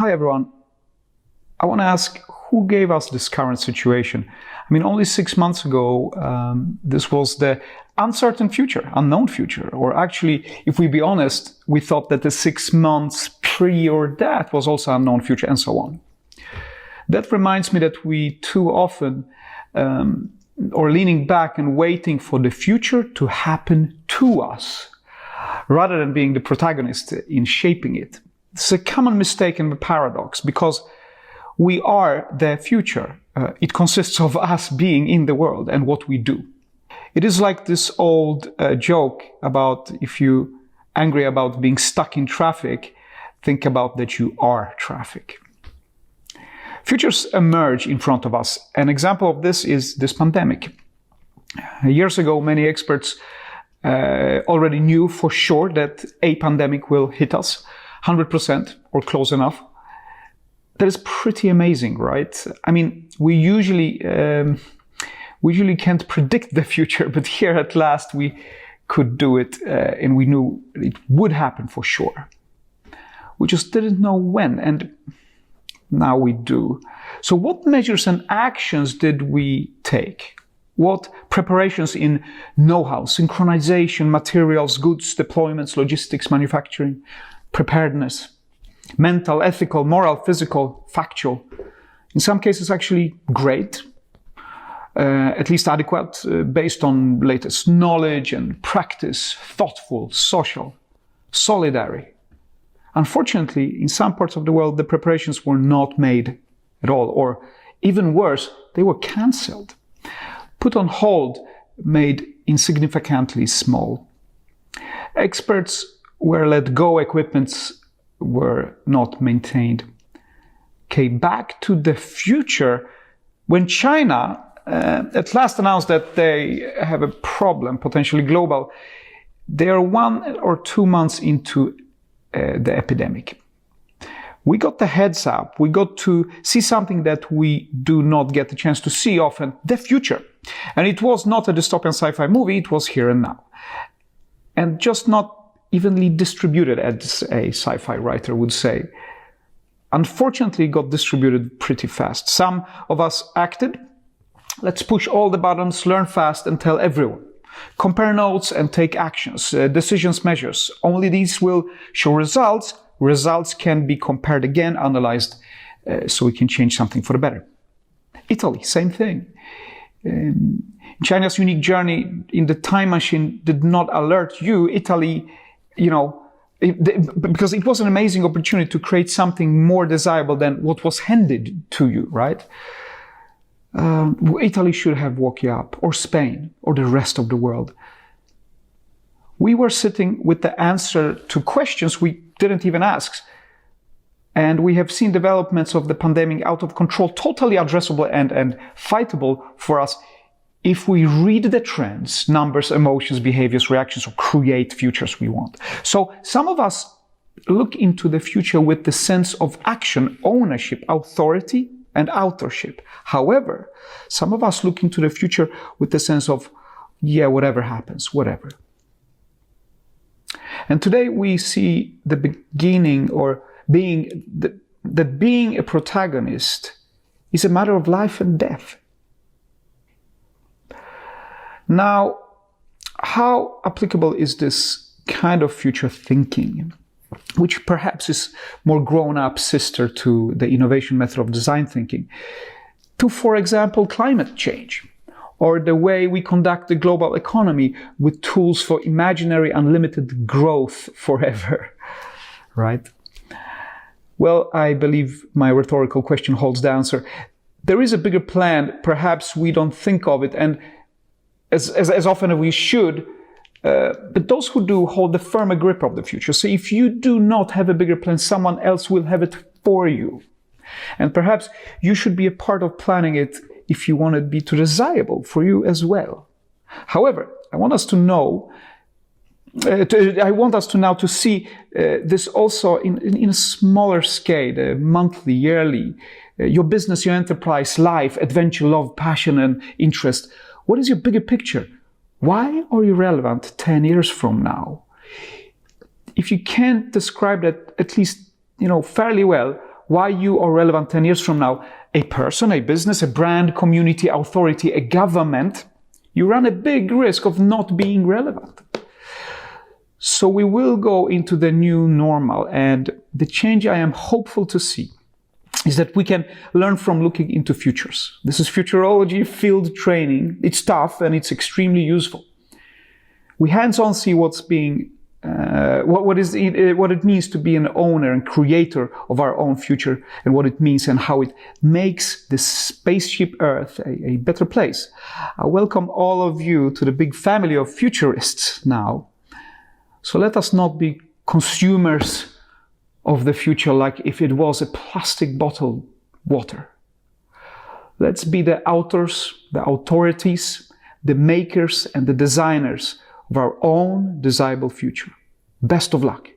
Hi everyone. I want to ask, who gave us this current situation? I mean, only 6 months ago, this was the uncertain future, unknown future. Or actually, if we be honest, we thought that the 6 months pre or that was also unknown future, and so on. That reminds me that we too often are leaning back and waiting for the future to happen to us, rather than being the protagonist in shaping it. It's a common mistake and a paradox, because we are the future. It consists of us being in the world and what we do. It is like this old joke about if you're angry about being stuck in traffic, think about that you are traffic. Futures emerge in front of us. An example of this is this pandemic. Years ago, many experts already knew for sure that a pandemic will hit us 100% or close enough. That is pretty amazing, right? I mean, we usually can't predict the future, but here at last we could do it, and we knew it would happen for sure. We just didn't know when, and now we do. So what measures and actions did we take? What preparations in know-how, synchronization, materials, goods, deployments, logistics, manufacturing, preparedness, mental, ethical, moral, physical, factual. In some cases, actually great, at least adequate, based on latest knowledge and practice, thoughtful, social, solidary. Unfortunately, in some parts of the world, the preparations were not made at all, or even worse, they were cancelled, put on hold, made insignificantly small. Experts were let go, equipments were not maintained. Okay, back to the future. When China at last announced that they have a problem, potentially global, they are 1 or 2 months into the epidemic. We got the heads up. We got to see something that we do not get the chance to see often, the future. And it was not a dystopian sci-fi movie, it was here and now. And just not evenly distributed, as a sci-fi writer would say. Unfortunately, it got distributed pretty fast. Some of us acted, let's push all the buttons, learn fast and tell everyone. Compare notes and take actions, decisions, measures. Only these will show results. Results can be compared again, analyzed, so we can change something for the better. Italy, same thing. China's unique journey in the time machine did not alert you. Italy, because it was an amazing opportunity to create something more desirable than what was handed to you, right? Italy should have woke you up, or Spain, or the rest of the world. We were sitting with the answer to questions we didn't even ask. And we have seen developments of the pandemic out of control, totally addressable and fightable for us if we read the trends, numbers, emotions, behaviors, reactions, or create futures we want. So some of us look into the future with the sense of action, ownership, authority, and authorship. However, some of us look into the future with the sense of, yeah, whatever happens, whatever. And today we see the beginning, or that being a protagonist is a matter of life and death. Now, how applicable is this kind of future thinking, which perhaps is more grown-up sister to the innovation method of design thinking, to, for example, climate change, or the way we conduct the global economy with tools for imaginary unlimited growth forever, right? Well, I believe my rhetorical question holds the answer. There is a bigger plan, perhaps we don't think of it, and as often as we should, but those who do hold the firmer grip of the future. So if you do not have a bigger plan, someone else will have it for you. And perhaps you should be a part of planning it if you want it to be desirable for you as well. However, I want us to now to see this also in a smaller scale, monthly, yearly, your business, your enterprise, life, adventure, love, passion, and interest. What is your bigger picture? Why are you relevant 10 years from now? If you can't describe that at least, fairly well, why you are relevant 10 years from now, a person, a business, a brand, community, authority, a government, you run a big risk of not being relevant. So we will go into the new normal, and the change I am hopeful to see is that we can learn from looking into futures. This is futurology field training. It's tough and it's extremely useful. We hands-on see what's being what it means to be an owner and creator of our own future, and what it means and how it makes the spaceship Earth a better place. I welcome all of you to the big family of futurists now. So let us not be consumers of the future like if it was a plastic bottled water. Let's be the authors, the authorities, the makers and the designers of our own desirable future. Best of luck.